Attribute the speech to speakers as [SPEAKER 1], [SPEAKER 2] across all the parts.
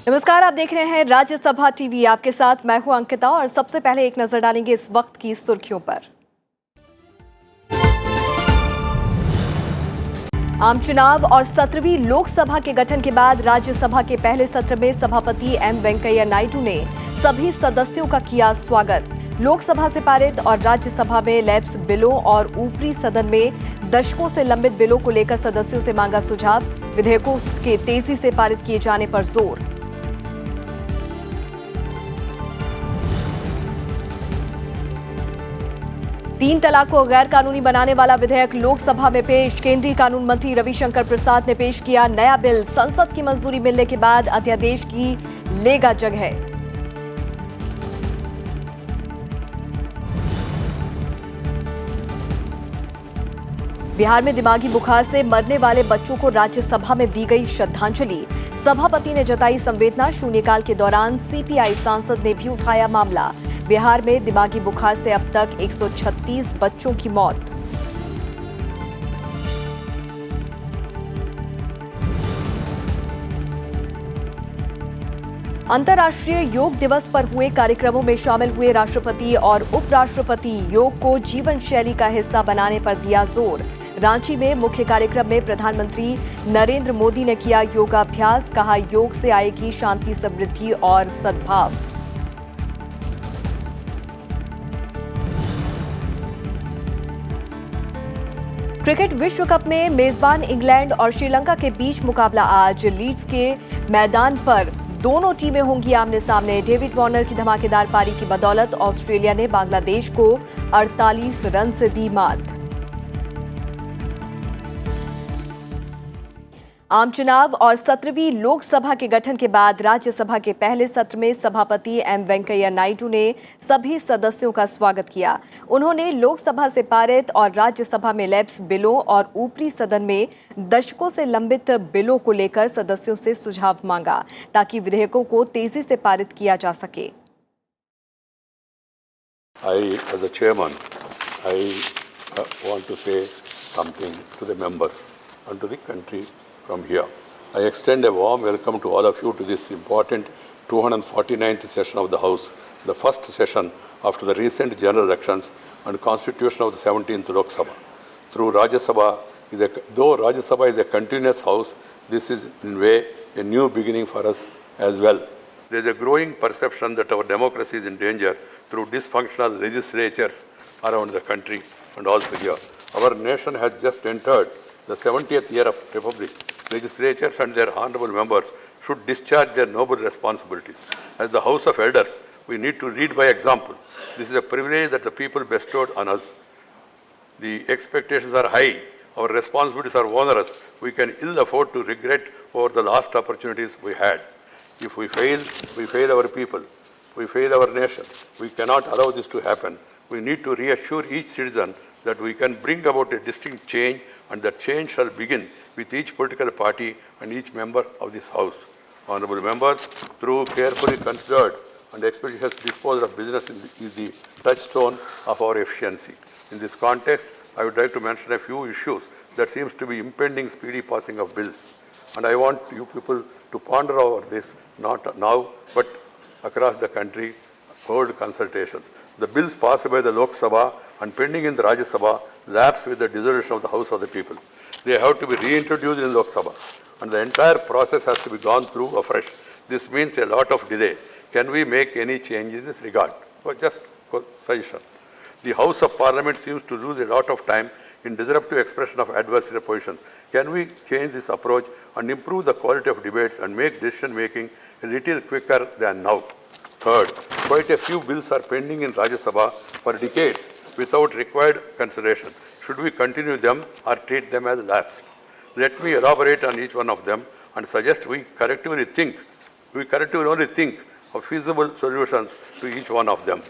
[SPEAKER 1] नमस्कार, आप देख रहे हैं राज्यसभा टीवी। आपके साथ मैं हूं अंकिता और सबसे पहले एक नजर डालेंगे इस वक्त की सुर्खियों पर। आम चुनाव और 17वीं लोकसभा के गठन के बाद राज्यसभा के पहले सत्र में सभापति एम वेंकैया नायडू ने सभी सदस्यों का किया स्वागत। लोकसभा से पारित और राज्यसभा में लैप्स बिलों और ऊपरी सदन में दशकों से लंबित बिलों को लेकर सदस्यों से मांगा सुझाव। विधेयकों के तेजी से पारित किए जाने पर जोर। 3 तलाक को गैर कानूनी बनाने वाला विधेयक लोकसभा में पेश। केंद्रीय कानून मंत्री रविशंकर प्रसाद ने पेश किया नया बिल। संसद की मंजूरी मिलने के बाद अध्यादेश की लेगा जगह। बिहार में दिमागी बुखार से मरने वाले बच्चों को राज्यसभा में दी गई श्रद्धांजलि। सभापति ने जताई संवेदना। शून्यकाल के दौरान सीपीआई सांसद ने भी उठाया मामला। बिहार में दिमागी बुखार से अब तक 136 बच्चों की मौत। अंतर्राष्ट्रीय योग दिवस पर हुए कार्यक्रमों में शामिल हुए राष्ट्रपति और उपराष्ट्रपति योग को जीवन शैली का हिस्सा बनाने पर दिया जोर। रांची में मुख्य कार्यक्रम में प्रधानमंत्री नरेंद्र मोदी ने किया योगाभ्यास। कहा, योग से आएगी शांति, समृद्धि और सद्भाव। क्रिकेट विश्व कप में मेजबान इंग्लैंड और श्रीलंका के बीच मुकाबला आज लीड्स के मैदान पर। दोनों टीमें होंगी आमने सामने। डेविड वार्नर की धमाकेदार पारी की बदौलत ऑस्ट्रेलिया ने बांग्लादेश को 48 रन से दी मात। आम चुनाव और 17वीं लोकसभा के गठन के बाद राज्यसभा के पहले सत्र में सभापति एम वेंकैया नायडू ने सभी सदस्यों का स्वागत किया। उन्होंने लोकसभा से पारित और राज्यसभा में लैप्स बिलों और ऊपरी सदन में दशकों से लंबित बिलों को लेकर सदस्यों से सुझाव मांगा ताकि विधेयकों को तेजी से पारित किया जा सके।
[SPEAKER 2] As a chairman, I want to say something to the members and to the country. From here, I extend a warm welcome to all of you to this important 249th session of the House, the first session after the recent general elections and constitution of the 17th Lok Sabha. Though Rajya Sabha is a continuous house, this is in a way a new beginning for us as well. There is a growing perception that our democracy is in danger through dysfunctional legislatures around the country and also here. Our nation has just entered the 70th year of Republic. Legislatures and their honorable members should discharge their noble responsibilities. As the House of Elders, we need to lead by example. This is a privilege that the people bestowed on us. The expectations are high. Our responsibilities are onerous. We can ill afford to regret over the lost opportunities we had. If we fail our people. We fail our nation. We cannot allow this to happen. We need to reassure each citizen that we can bring about a distinct change, and that change shall begin with each political party and each member of this House. Honourable members, through carefully considered and expeditious disposal of business is the touchstone of our efficiency. In this context, I would like to mention a few issues that seems to be impending speedy passing of bills. And I want you people to ponder over this, not now, but across the country, hold consultations. The bills passed by the Lok Sabha and pending in the Rajya Sabha lapse with the dissolution of the House of the People. They have to be reintroduced in Lok Sabha, and the entire process has to be gone through afresh. This means a lot of delay. Can we make any change in this regard? Just suggestion. The House of Parliament seems to lose a lot of time in disruptive expression of adversarial positions. Can we change this approach and improve the quality of debates and make decision making a little quicker than now? Third, quite a few bills are pending in Rajya Sabha for decades without required consideration. Should we continue them or treat them as lapsed? Let me elaborate on each one of them and suggest we collectively only think of feasible solutions to each one of them.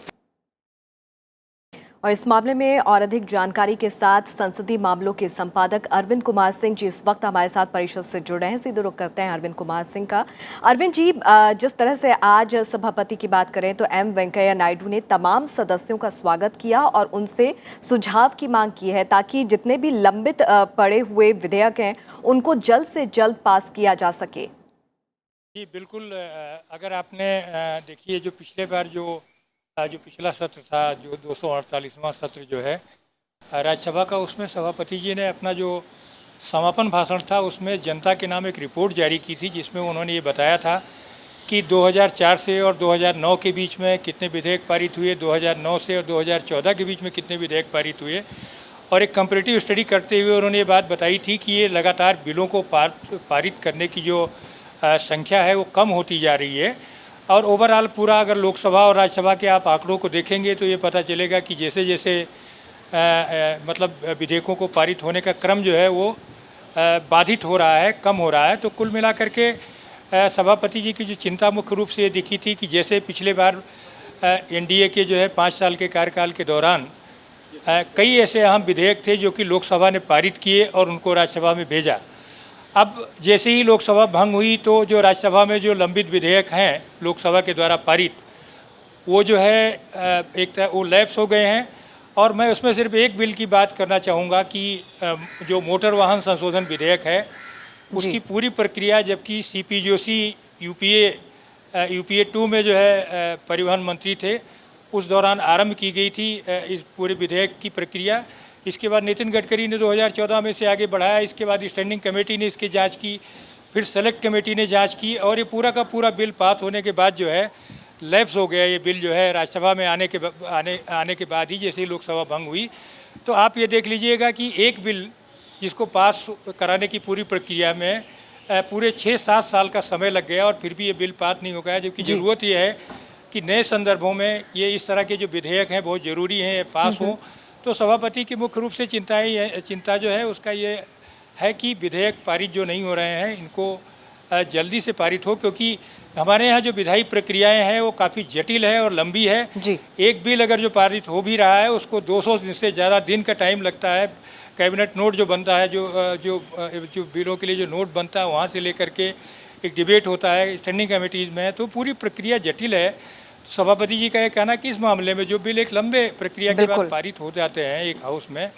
[SPEAKER 1] और इस मामले में और अधिक जानकारी के साथ संसदीय मामलों के संपादक अरविंद कुमार सिंह जी इस वक्त हमारे साथ परिषद से जुड़ रहे हैं। सीधे रुख करते हैं अरविंद कुमार सिंह का। अरविंद जी, जिस तरह से आज सभापति की बात करें तो एम वेंकैया नायडू ने तमाम सदस्यों का स्वागत किया और उनसे सुझाव की मांग की है ताकि जितने भी लंबित पड़े हुए विधेयक हैं उनको जल्द से जल्द पास किया जा सके।
[SPEAKER 3] जी बिल्कुल। अगर आपने देखिए जो पिछले बार जो पिछला सत्र था, जो 248वां सत्र जो है राज्यसभा का, उसमें सभापति जी ने अपना जो समापन भाषण था उसमें जनता के नाम एक रिपोर्ट जारी की थी, जिसमें उन्होंने ये बताया था कि 2004 से और 2009 के बीच में कितने विधेयक पारित हुए, 2009 से और 2014 के बीच में कितने विधेयक पारित हुए, और एक कंपैरेटिव स्टडी करते हुए उन्होंने ये बात बताई थी कि ये लगातार बिलों को पारित करने की जो संख्या है वो कम होती जा रही है। और ओवरऑल पूरा अगर लोकसभा और राज्यसभा के आप आंकड़ों को देखेंगे तो ये पता चलेगा कि जैसे जैसे मतलब विधेयकों को पारित होने का क्रम जो है वो बाधित हो रहा है, कम हो रहा है। तो कुल मिलाकर के सभापति जी की जो चिंता मुख्य रूप से ये दिखी थी कि जैसे पिछले बार एनडीए के जो है 5 साल के कार्यकाल के दौरान कई ऐसे अहम विधेयक थे जो कि लोकसभा ने पारित किए और उनको राज्यसभा में भेजा। अब जैसे ही लोकसभा भंग हुई तो जो राज्यसभा में जो लंबित विधेयक हैं लोकसभा के द्वारा पारित, वो जो है एक तरह वो लैप्स हो गए हैं। और मैं उसमें सिर्फ एक बिल की बात करना चाहूँगा कि जो मोटर वाहन संशोधन विधेयक है उसकी पूरी प्रक्रिया, जबकि सीपी जोशी यूपीए 2 में जो है परिवहन मंत्री थे, उस दौरान आरंभ की गई थी इस पूरे विधेयक की प्रक्रिया। इसके बाद नितिन गडकरी ने 2014 में से आगे बढ़ाया। इसके बाद स्टैंडिंग कमेटी ने इसकी जांच की, फिर सेलेक्ट कमेटी ने जांच की, और ये पूरा का पूरा बिल पास होने के बाद जो है लैप्स हो गया ये बिल जो है राज्यसभा में आने के बाद ही, जैसे ही लोकसभा भंग हुई। तो आप ये देख लीजिएगा कि एक बिल जिसको पास कराने की पूरी प्रक्रिया में पूरे 6-7 साल का समय लग गया और फिर भी ये बिल पास नहीं हो गया। जबकि ज़रूरत ये है कि नए संदर्भों में ये इस तरह के जो विधेयक हैं बहुत ज़रूरी हैं, पास हों। तो सभापति की मुख्य रूप से चिंता जो है उसका ये है कि विधेयक पारित जो नहीं हो रहे हैं इनको जल्दी से पारित हो, क्योंकि हमारे यहाँ जो विधायी प्रक्रियाएं हैं वो काफ़ी जटिल है और लंबी है
[SPEAKER 1] जी।
[SPEAKER 3] एक बिल अगर जो पारित हो भी रहा है उसको 200 से ज़्यादा दिन का टाइम लगता है। कैबिनेट नोट जो बनता है, जो बिलों के लिए जो नोट बनता है, वहाँ से लेकर के एक डिबेट होता है स्टैंडिंग कमेटीज़ में, तो पूरी प्रक्रिया जटिल है। सभापति जी का ये कहना कि इस मामले में जो बिल एक लंबे प्रक्रिया के बाद पारित हो जाते हैं एक हाउस में,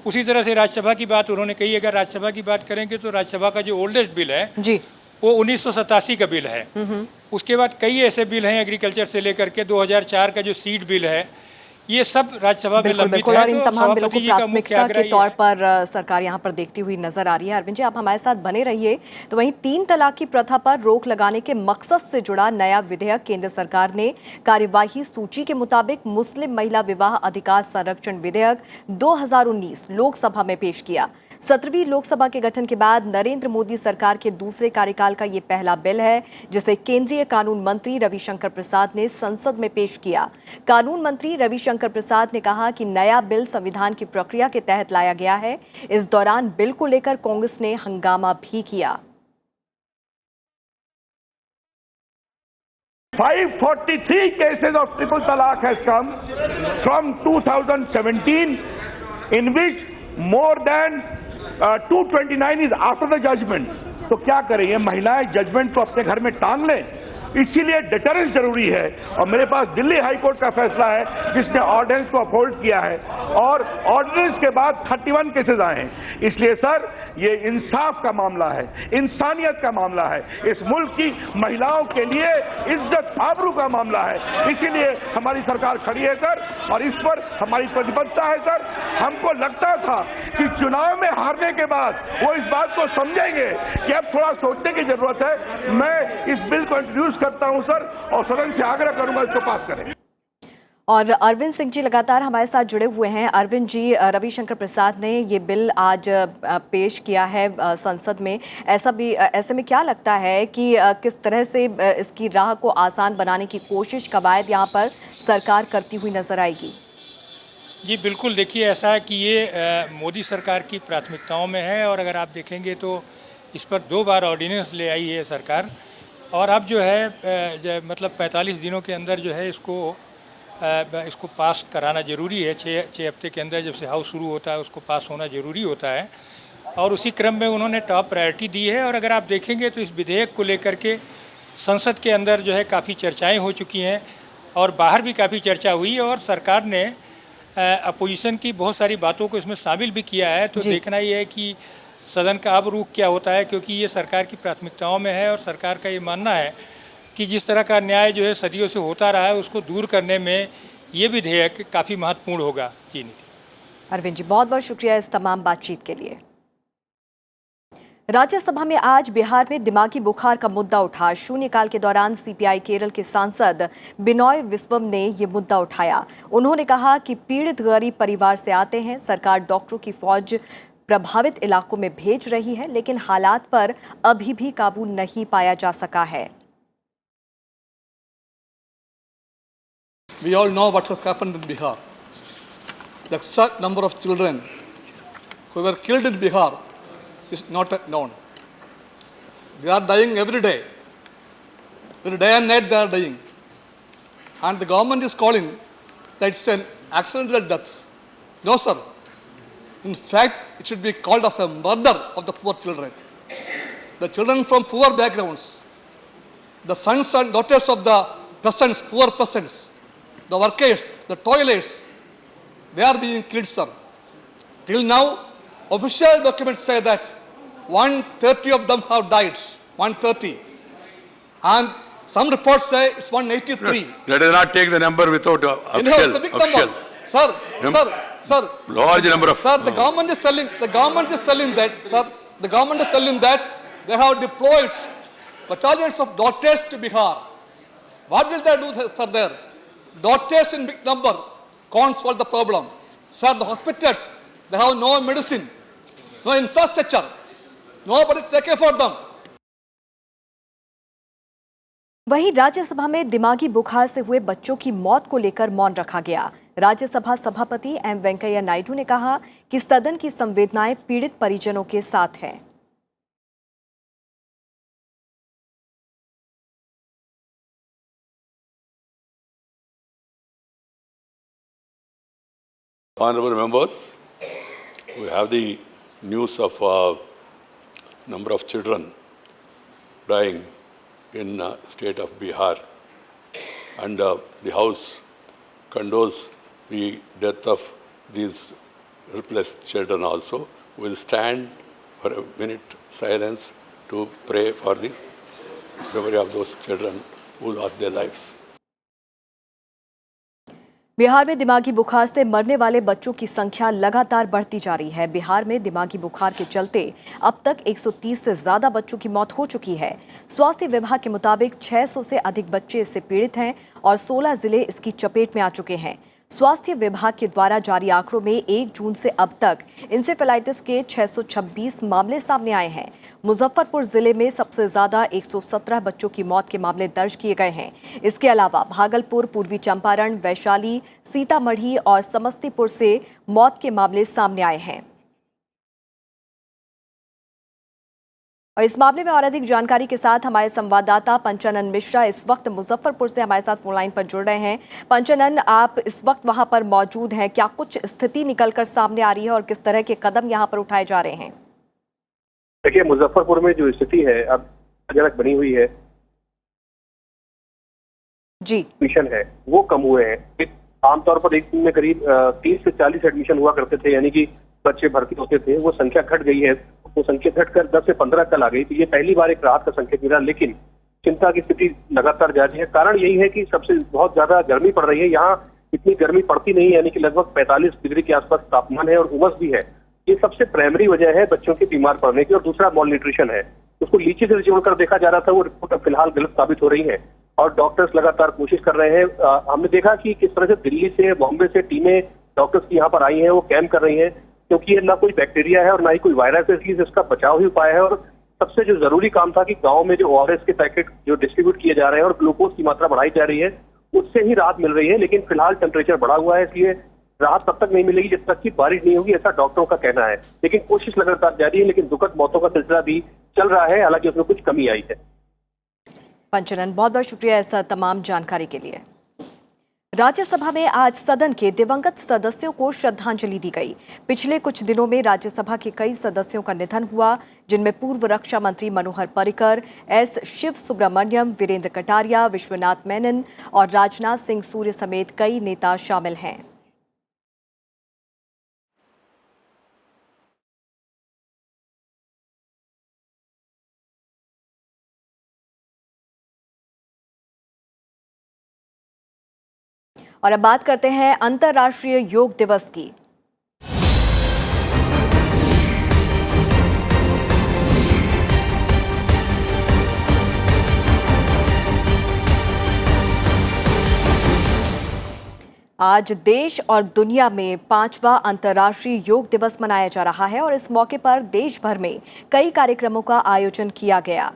[SPEAKER 3] उसी तरह से राज्यसभा की बात उन्होंने कही। अगर राज्यसभा की बात करेंगे तो राज्यसभा का जो ओल्डेस्ट बिल है
[SPEAKER 1] जी,
[SPEAKER 3] वो 1987 का बिल है। उसके बाद कई ऐसे बिल हैं एग्रीकल्चर से लेकर के 2004 का जो सीड बिल है, ये सब राज्यसभा में लंबित है।
[SPEAKER 1] और इन
[SPEAKER 3] तो
[SPEAKER 1] तमाम बिलों को
[SPEAKER 3] सभापति जी का मुख्य
[SPEAKER 1] प्राथमिकता
[SPEAKER 3] आग्रह
[SPEAKER 1] के तौर पर सरकार यहाँ पर देखती हुई नजर आ रही है। अरविंद जी, आप हमारे साथ बने रहिए। तो वहीं 3 तलाक की प्रथा पर रोक लगाने के मकसद से जुड़ा नया विधेयक केंद्र सरकार ने कार्यवाही सूची के मुताबिक मुस्लिम महिला विवाह अधिकार संरक्षण विधेयक 2019 लोकसभा में पेश किया। 17वीं लोकसभा के गठन के बाद नरेंद्र मोदी सरकार के दूसरे कार्यकाल का ये पहला बिल है जिसे केंद्रीय कानून मंत्री रविशंकर प्रसाद ने संसद में पेश किया। कानून मंत्री रविशंकर प्रसाद ने कहा कि नया बिल संविधान की प्रक्रिया के तहत लाया गया है। इस दौरान बिल को लेकर कांग्रेस ने हंगामा भी किया।
[SPEAKER 4] 543 cases of triple talaq has come from 2017, in which more than 229 is after the judgment. तो क्या करें, ये महिलाएं जजमेंट को अपने घर में टांग लें? इसीलिए डिटरेंस जरूरी है। और मेरे पास दिल्ली हाई कोर्ट का फैसला है जिसने ऑर्डिनेंस को अपहोल्ड किया है, और ऑर्डिनेंस के बाद 31 केसेस आए हैं। इसलिए सर, ये इंसाफ का मामला है, इंसानियत का मामला है, इस मुल्क की महिलाओं के लिए इज्जत आबरू का मामला है। इसीलिए हमारी सरकार खड़ी है सर, और इस पर हमारी प्रतिबद्धता है सर। हमको लगता था कि चुनाव में हारने के बाद वो इस बात को समझेंगे कि अब थोड़ा सोचने की जरूरत है। मैं इस बिल को इंट्रोड्यूस करता हूं सर, और सदन से आग्रह करूंगा इसको पास करें।
[SPEAKER 1] और अरविंद सिंह जी लगातार हमारे साथ जुड़े हुए हैं। अरविंद जी, रविशंकर प्रसाद ने ये बिल आज पेश किया है संसद में। ऐसे में क्या लगता है कि किस तरह से इसकी राह को आसान बनाने की कोशिश कवायद यहाँ पर सरकार करती हुई नजर आएगी?
[SPEAKER 3] जी बिल्कुल, देखिए ऐसा है कि ये मोदी सरकार की प्राथमिकताओं में है, और अगर आप देखेंगे तो इस पर 2 बार ऑर्डिनेंस ले आई है सरकार। और अब जो है मतलब 45 दिनों के अंदर जो है इसको पास कराना ज़रूरी है। 6 हफ्ते के अंदर जब से हाउस शुरू होता है उसको पास होना ज़रूरी होता है, और उसी क्रम में उन्होंने टॉप प्रायोरिटी दी है। और अगर आप देखेंगे तो इस विधेयक को लेकर के संसद के अंदर जो है काफ़ी चर्चाएं हो चुकी हैं, और बाहर भी काफ़ी चर्चा हुई, और सरकार ने अपोजिशन की बहुत सारी बातों को इसमें शामिल भी किया है। तो देखना ये है कि सदन का अब रुख क्या होता है, क्योंकि ये सरकार की प्राथमिकताओं में है और सरकार का ये मानना है कि जिस तरह का अन्याय जो है सदियों से होता रहा है उसको दूर करने में ये विधेयक काफ़ी महत्वपूर्ण होगा। जी नीति।
[SPEAKER 1] अरविंद जी, बहुत बहुत शुक्रिया इस तमाम बातचीत के लिए। राज्यसभा में आज बिहार में दिमागी बुखार का मुद्दा उठा। शून्यकाल के दौरान सीपीआई केरल के सांसद बिनॉय विश्वम ने ये मुद्दा उठाया। उन्होंने कहा कि पीड़ित गरीब परिवार से आते हैं, सरकार डॉक्टरों की फौज प्रभावित इलाकों में भेज रही है, लेकिन हालात पर अभी भी काबू नहीं पाया जा सका है।
[SPEAKER 5] We all know what has happened in Bihar. The exact number of children who were killed in Bihar is not yet known. They are dying every day. Every day and night they are dying. And the government is calling that it's an accidental death. No, sir. In fact, it should be called as a murder of the poor children. The children from poor backgrounds, the sons and daughters of the peasants, poor peasants, the workers, the toilers, they are being killed, sir. Till now, official documents say that 130 of them have died, 130. And some reports say it's 183.
[SPEAKER 2] Let us not take the number without
[SPEAKER 5] Anyhow, it's a big number. Sir,
[SPEAKER 2] large number of.
[SPEAKER 5] Sir, the government is telling that, sir, the government is telling that they have deployed battalions of doctors to Bihar. What will they do, sir, there? Doctors in big number can't solve the problem. Sir, the hospitals, they have no medicine, no infrastructure, nobody take care for them.
[SPEAKER 1] वहीं राज्यसभा में दिमागी बुखार से हुए बच्चों की मौत को लेकर मौन रखा गया। राज्यसभा सभापति एम वेंकैया नायडू ने कहा कि सदन की संवेदनाएं पीड़ित परिजनों के साथ हैं।
[SPEAKER 2] Honorable members, we have the news of number of children dying in state of Bihar, and the House condones the death of these helpless children also. We will stand for a minute silence to pray for the memory of those children who lost their lives.
[SPEAKER 1] Bihar में दिमागी बुखार से मरने वाले बच्चों की संख्या लगातार बढ़ती जा रही है। बिहार में दिमागी बुखार के चलते अब तक 130 से ज्यादा बच्चों की मौत हो चुकी है। स्वास्थ्य विभाग के मुताबिक 600 से अधिक बच्चे इससे पीड़ित हैं और 16 जिले इसकी चपेट में आ चुके हैं। स्वास्थ्य विभाग के द्वारा जारी आंकड़ों में 1 जून से अब तक इंसेफेलाइटिस के 626 मामले सामने आए हैं। मुजफ्फरपुर जिले में सबसे ज्यादा 117 बच्चों की मौत के मामले दर्ज किए गए हैं। इसके अलावा भागलपुर, पूर्वी चंपारण, वैशाली, सीतामढ़ी और समस्तीपुर से मौत के मामले सामने आए हैं। और इस मामले में और अधिक जानकारी के साथ हमारे संवाददाता पंचानन मिश्रा इस वक्त मुजफ्फरपुर से हमारे साथ फोन लाइन पर जुड़ रहे हैं। पंचानन, आप इस वक्त वहां पर मौजूद हैं, क्या कुछ स्थिति निकलकर सामने आ रही है और किस तरह के कदम यहां पर उठाए जा रहे हैं?
[SPEAKER 6] देखिए, मुजफ्फरपुर में जो स्थिति है अब अचानक बनी हुई है
[SPEAKER 1] जी,
[SPEAKER 6] एडमिशन है वो कम हुए हैं। आमतौर पर एक दिन में करीब 30 से 40 एडमिशन हुआ करते थे, यानी कि बच्चे भर्ती होते थे। वो संख्या घट गई है, वो संख्या घटकर 10 से 15 कल आ गई। तो ये पहली बार एक राहत का संकेत मिला, लेकिन चिंता की स्थिति लगातार जारी है। कारण यही है कि सबसे बहुत ज्यादा गर्मी पड़ रही है। यहाँ इतनी गर्मी पड़ती नहीं है, यानी कि लगभग 45 डिग्री के आसपास तापमान है और उमस भी है। ये सबसे प्राइमरी वजह है बच्चों के बीमार पड़ने की। और दूसरा मॉल न्यूट्रिशन है, उसको लीची से जोड़कर देखा जा रहा था, वो रिपोर्ट अब फिलहाल गलत साबित हो रही है और डॉक्टर्स लगातार कोशिश कर रहे हैं। हमने देखा कि किस तरह से दिल्ली से, बॉम्बे से टीमें डॉक्टर्स की यहाँ पर आई हैं, वो कैंप कर रही हैं, क्योंकि ये ना कोई बैक्टीरिया है और ना ही कोई वायरस है, इसलिए इसका बचाव ही उपाय है। और सबसे जो जरूरी काम था कि गांव में जो ORS के पैकेट जो डिस्ट्रीब्यूट किए जा रहे हैं और ग्लूकोज की मात्रा बढ़ाई जा रही है, उससे ही राहत मिल रही है। लेकिन फिलहाल टेम्परेचर बढ़ा हुआ है, इसलिए राहत तब तक नहीं मिलेगी जब तक कि बारिश नहीं होगी, ऐसा डॉक्टरों का कहना है। लेकिन कोशिश लगातार जारी है, लेकिन दुखद मौतों का सिलसिला भी चल रहा है, हालांकि उसमें कुछ कमी आई है।
[SPEAKER 1] पंचानन, बहुत बहुत शुक्रिया इस तमाम जानकारी के लिए। राज्यसभा में आज सदन के दिवंगत सदस्यों को श्रद्धांजलि दी गई। पिछले कुछ दिनों में राज्यसभा के कई सदस्यों का निधन हुआ, जिनमें पूर्व रक्षा मंत्री मनोहर पर्रिकर, एस शिव सुब्रमण्यम, वीरेंद्र कटारिया, विश्वनाथ मेनन और राजनाथ सिंह सूर्य समेत कई नेता शामिल हैं। और अब बात करते हैं अंतर्राष्ट्रीय योग दिवस की। आज देश और दुनिया में 5वां अंतर्राष्ट्रीय योग दिवस मनाया जा रहा है और इस मौके पर देश भर में कई कार्यक्रमों का आयोजन किया गया।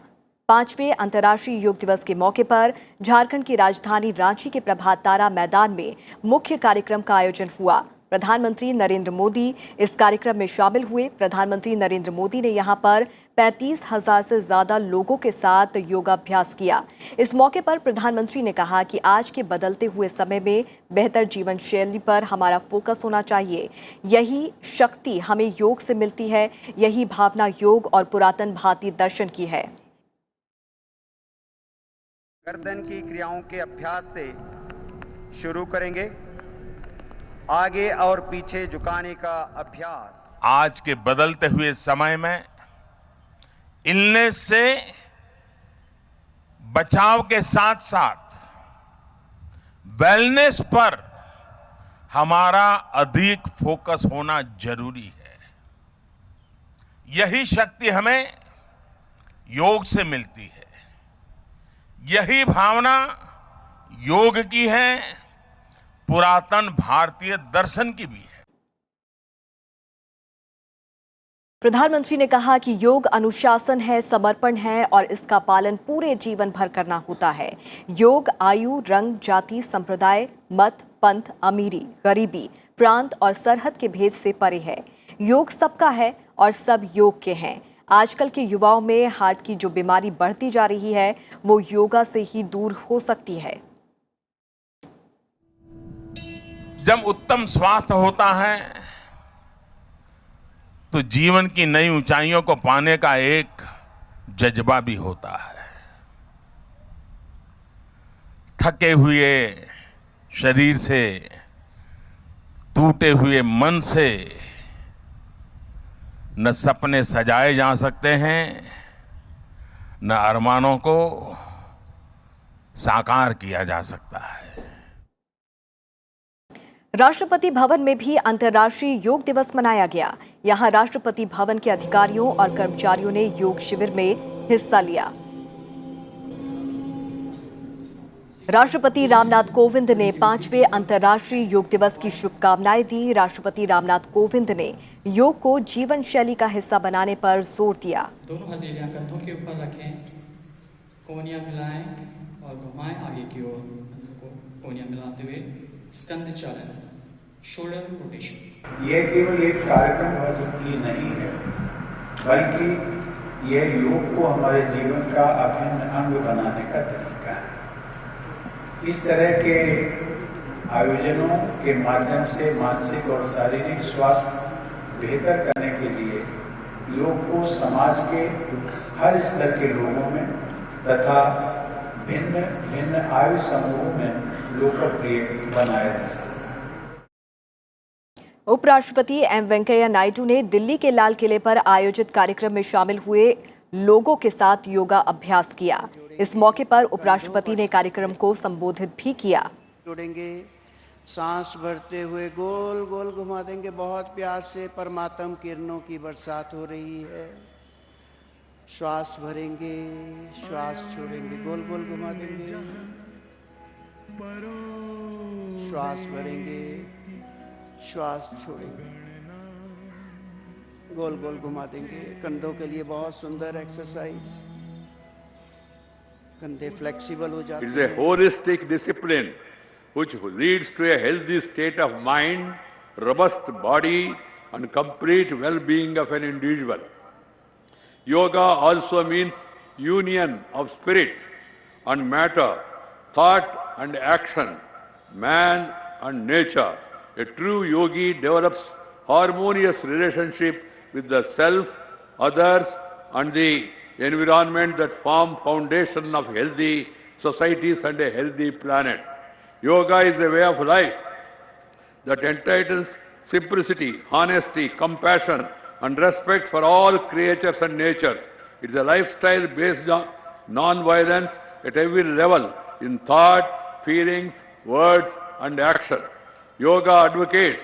[SPEAKER 1] 5वें अंतर्राष्ट्रीय योग दिवस के मौके पर झारखंड की राजधानी रांची के प्रभात तारा मैदान में मुख्य कार्यक्रम का आयोजन हुआ। प्रधानमंत्री नरेंद्र मोदी इस कार्यक्रम में शामिल हुए। प्रधानमंत्री नरेंद्र मोदी ने यहां पर 35,000 से ज्यादा लोगों के साथ योगाभ्यास किया। इस मौके पर प्रधानमंत्री ने कहा कि आज के बदलते हुए समय में बेहतर जीवन शैली पर हमारा फोकस होना चाहिए। यही शक्ति हमें योग से मिलती है, यही भावना योग और पुरातन भारतीय दर्शन की है।
[SPEAKER 7] गर्दन की क्रियाओं के अभ्यास से शुरू करेंगे। आगे और पीछे झुकाने का अभ्यास।
[SPEAKER 8] आज के बदलते हुए समय में इलनेस से बचाव के साथ साथ वेलनेस पर हमारा अधिक फोकस होना जरूरी है। यही शक्ति हमें योग से मिलती है। यही भावना योग की है, पुरातन भारतीय दर्शन की भी है।
[SPEAKER 1] प्रधानमंत्री ने कहा कि योग अनुशासन है, समर्पण है और इसका पालन पूरे जीवन भर करना होता है। योग आयु, रंग, जाति, संप्रदाय, मत, पंथ, अमीरी, गरीबी, प्रांत और सरहद के भेद से परे है। योग सबका है और सब योग के हैं। आजकल के युवाओं में हार्ट की जो बीमारी बढ़ती जा रही है वो योगा से ही दूर हो सकती है।
[SPEAKER 8] जब उत्तम स्वास्थ्य होता है तो जीवन की नई ऊंचाइयों को पाने का एक जज्बा भी होता है। थके हुए शरीर से, टूटे हुए मन से न सपने सजाए जा सकते हैं, न अरमानों को साकार किया जा सकता है।
[SPEAKER 1] राष्ट्रपति भवन में भी अंतर्राष्ट्रीय योग दिवस मनाया गया। यहां राष्ट्रपति भवन के अधिकारियों और कर्मचारियों ने योग शिविर में हिस्सा लिया। राष्ट्रपति रामनाथ कोविंद ने 5वें अंतर्राष्ट्रीय योग दिवस की शुभकामनाएं दी। राष्ट्रपति रामनाथ कोविंद ने योग को जीवन शैली का हिस्सा बनाने पर जोर दिया।
[SPEAKER 9] दोनों हथेलियां कंधों के ऊपर रखें, कोहनियां मिलाएं और घुमाएं आगे की ओर। कंधों को कोहनियां मिलाते हुए स्कंद चालन, शोल्डर रोटेशन।
[SPEAKER 10] यह केवल एक कार्यक्रम ही नहीं है, बल्कि यह योग को हमारे जीवन का अभिन्न अंग बनाने का तरीका है। इस तरह के आयोजनों के माध्यम से मानसिक और शारीरिक स्वास्थ्य बेहतर करने के लिए योग को समाज के हर स्तर के लोगों में तथा भिन्न भिन्न आयु समूहों में लोकप्रिय बनाया जा सकता है।
[SPEAKER 1] उपराष्ट्रपति एम वेंकैया नायडू ने दिल्ली के लाल किले पर आयोजित कार्यक्रम में शामिल हुए लोगों के साथ योगा अभ्यास किया। इस मौके पर उपराष्ट्रपति ने कार्यक्रम को संबोधित भी किया।
[SPEAKER 11] जोड़ेंगे, सांस भरते हुए गोल गोल घुमा देंगे। बहुत प्यार से परमात्म किरणों की बरसात हो रही है। श्वास भरेंगे, श्वास छोड़ेंगे, गोल गोल घुमा देंगे। श्वास भरेंगे, श्वास छोड़ेंगे, गोल गोल घुमा देंगे। कंधों के लिए बहुत सुंदर एक्सरसाइज। कंधे फ्लेक्सिबल हो जाते हैं।
[SPEAKER 2] It is a holistic discipline which leads to a healthy state of mind, robust body and complete well-being of an individual. Yoga also means union of spirit and matter, thought and action, man and nature. A true yogi develops harmonious relationship with the self, others and the environment that form foundation of healthy societies and a healthy planet. Yoga is a way of life that entitles simplicity, honesty, compassion and respect for all creatures and natures. It is a lifestyle based on non-violence at every level in thought, feelings, words and action. Yoga advocates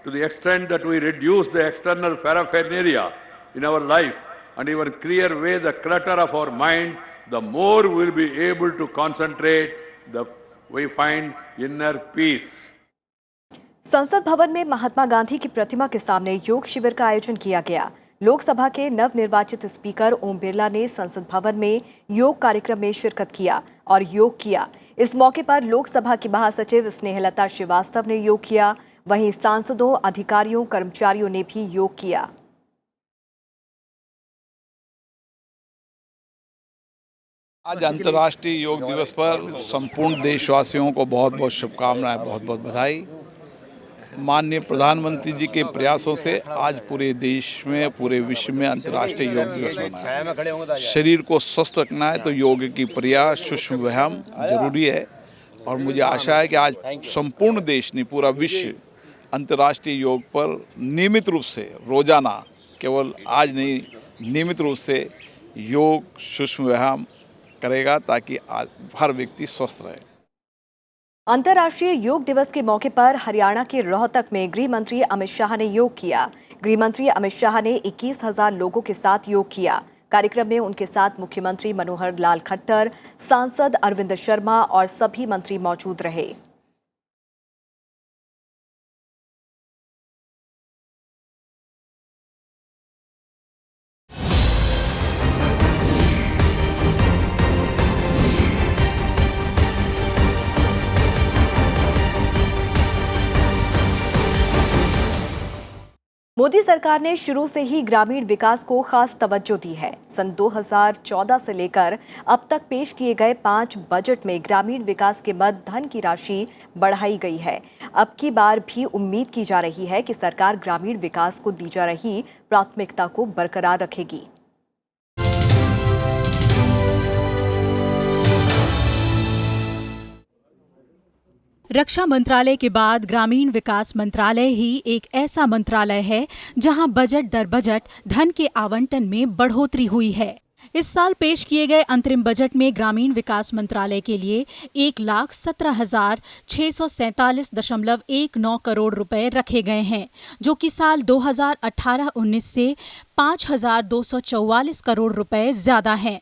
[SPEAKER 2] to the extent that we reduce the external paraphernalia in our life and even clear away the clutter of our mind, the more we'll be able to concentrate, we find inner peace.
[SPEAKER 1] संसद भवन में महात्मा गांधी की प्रतिमा के सामने योग शिविर का आयोजन किया गया। लोकसभा के नवनिर्वाचित स्पीकर ओम बिरला ने संसद भवन में योग कार्यक्रम में शिरकत किया और योग किया। इस मौके पर लोकसभा की महासचिव स्नेहलता श्रीवास्तव ने योग किया। वहीं सांसदों, अधिकारियों, कर्मचारियों ने भी योग किया।
[SPEAKER 12] आज अंतर्राष्ट्रीय योग दिवस पर संपूर्ण देशवासियों को बहुत बहुत शुभकामनाएं, बहुत बहुत बधाई। माननीय प्रधानमंत्री जी के प्रयासों से आज पूरे देश में, पूरे विश्व में अंतर्राष्ट्रीय योग दिवस मनाया। शरीर को स्वस्थ रखना है तो योग की प्रयास, सूक्ष्म व्यायाम जरूरी है और मुझे आशा है कि आज संपूर्ण देश ने, पूरा विश्व अंतर्राष्ट्रीय योग पर नियमित रूप से रोजाना, केवल आज नहीं, नियमित रूप से योग, सूक्ष्म व्यायाम करेगा ताकि हर व्यक्ति स्वस्थ रहे।
[SPEAKER 1] अंतर्राष्ट्रीय योग दिवस के मौके पर हरियाणा के रोहतक में गृह मंत्री अमित शाह ने योग किया। गृह मंत्री अमित शाह ने 21,000 लोगों के साथ योग किया। कार्यक्रम में उनके साथ मुख्यमंत्री मनोहर लाल खट्टर, सांसद अरविंद शर्मा और सभी मंत्री मौजूद रहे। मोदी सरकार ने शुरू से ही ग्रामीण विकास को खास तवज्जो दी है। सन 2014 से लेकर अब तक पेश किए गए 5 बजट में ग्रामीण विकास के मद धन की राशि बढ़ाई गई है। अब की बार भी उम्मीद की जा रही है कि सरकार ग्रामीण विकास को दी जा रही प्राथमिकता को बरकरार रखेगी।
[SPEAKER 13] रक्षा मंत्रालय के बाद ग्रामीण विकास मंत्रालय ही एक ऐसा मंत्रालय है जहां बजट दर बजट धन के आवंटन में बढ़ोतरी हुई है। इस साल पेश किए गए अंतरिम बजट में ग्रामीण विकास मंत्रालय के लिए 1,17,647.19 करोड़ रुपए रखे गए हैं, जो कि साल 2018-19 से 5,244 करोड़ रुपए ज्यादा हैं।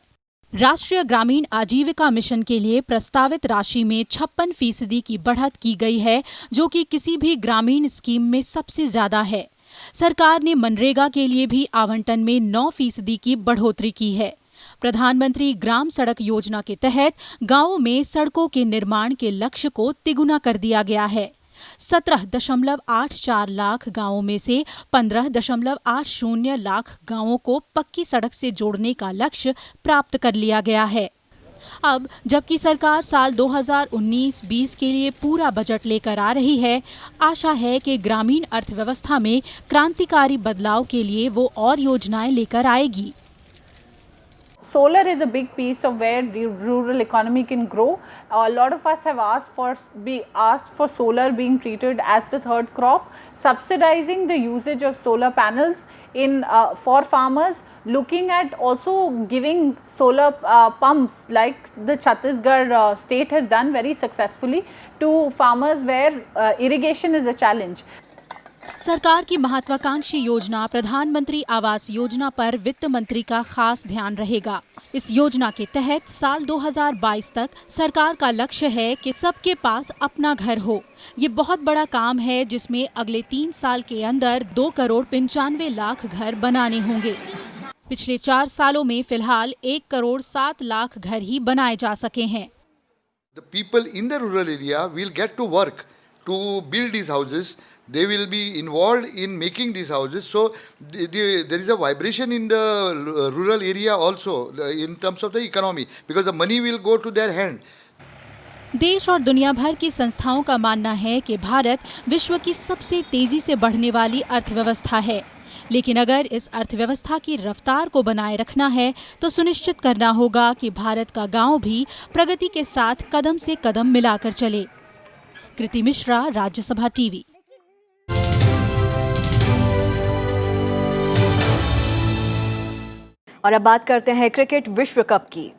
[SPEAKER 13] राष्ट्रीय ग्रामीण आजीविका मिशन के लिए प्रस्तावित राशि में 56% की बढ़त की गई है, जो कि किसी भी ग्रामीण स्कीम में सबसे ज्यादा है। सरकार ने मनरेगा के लिए भी आवंटन में 9% की बढ़ोतरी की है। प्रधानमंत्री ग्राम सड़क योजना के तहत गांवों में सड़कों के निर्माण के लक्ष्य को तिगुना कर दिया गया है। 17.84 लाख गांवों में से 15.80 लाख गांवों को पक्की सड़क से जोड़ने का लक्ष्य प्राप्त कर लिया गया है। अब जबकि सरकार साल 2019-20 के लिए पूरा बजट लेकर आ रही है, आशा है कि ग्रामीण अर्थव्यवस्था में क्रांतिकारी बदलाव के लिए वो और योजनाएं लेकर आएगी।
[SPEAKER 14] Solar is a big piece of where the rural economy can grow. A lot of us have asked for solar being treated as the third crop, subsidizing the usage of solar panels for farmers, looking at also giving solar pumps like the Chhattisgarh state has done very successfully to farmers where irrigation is a challenge.
[SPEAKER 13] सरकार की महत्वाकांक्षी योजना प्रधानमंत्री आवास योजना पर वित्त मंत्री का खास ध्यान रहेगा। इस योजना के तहत साल 2022 तक सरकार का लक्ष्य है कि सबके पास अपना घर हो। ये बहुत बड़ा काम है जिसमें अगले 3 साल के अंदर 2,95,00,000 घर बनाने होंगे। पिछले 4 सालों में फिलहाल 1,07,00,000 घर ही बनाए जा सके हैं।
[SPEAKER 15] The people in the rural area will get to work to build these houses. They will be involved in making these houses. So there is a vibration in the rural area also in terms of the economy because the money will go to their hand.
[SPEAKER 13] देश और दुनिया भर की संस्थाओं का मानना है कि भारत विश्व की सबसे तेजी से बढ़ने वाली अर्थव्यवस्था है। लेकिन अगर इस अर्थव्यवस्था की रफ्तार को बनाए रखना है तो सुनिश्चित करना होगा कि भारत का गांव भी प्रगति के साथ कदम से कदम मिलाकर चले। कृति मिश्रा, राज्यसभा टीवी।
[SPEAKER 1] और अब बात करते हैं क्रिकेट विश्व कप की।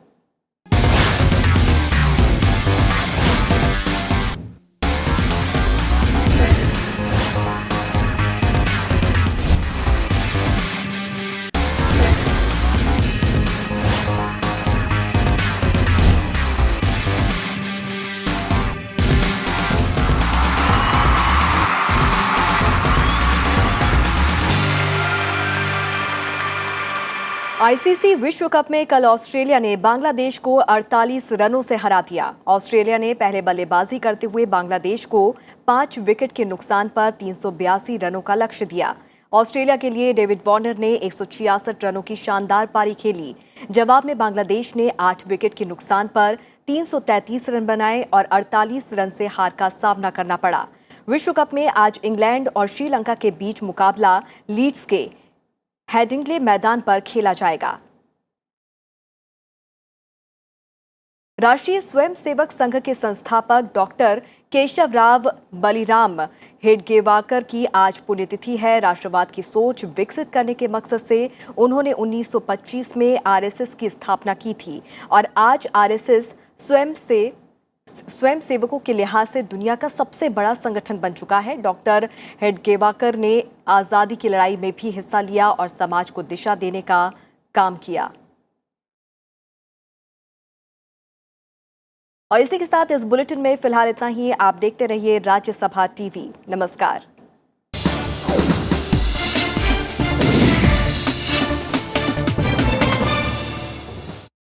[SPEAKER 1] आईसीसी विश्व कप में कल ऑस्ट्रेलिया ने बांग्लादेश को 48 रनों से हरा दिया। ऑस्ट्रेलिया ने पहले बल्लेबाजी करते हुए बांग्लादेश को 5 विकेट के नुकसान पर 382 रनों का लक्ष्य दिया। ऑस्ट्रेलिया के लिए डेविड वार्नर ने 166 रनों की शानदार पारी खेली। जवाब में बांग्लादेश ने 8 विकेट के नुकसान पर 333 रन बनाए और 48 रन से हार का सामना करना पड़ा। विश्व कप में आज इंग्लैंड और श्रीलंका के बीच मुकाबला लीड्स के हेडिंग्ले मैदान पर खेला जाएगा। राष्ट्रीय स्वयंसेवक संघ के संस्थापक डॉक्टर केशवराव बलिराम हेडगेवाकर की आज पुण्यतिथि है। राष्ट्रवाद की सोच विकसित करने के मकसद से उन्होंने 1925 में आरएसएस की स्थापना की थी और आज आरएसएस स्वयंसेवकों के लिहाज से दुनिया का सबसे बड़ा संगठन बन चुका है। डॉक्टर हेडगेवाकर ने आज़ादी की लड़ाई में भी हिस्सा लिया और समाज को दिशा देने का काम किया। और इसी के साथ इस बुलेटिन में फिलहाल इतना ही। आप देखते रहिए राज्यसभा टीवी। नमस्कार।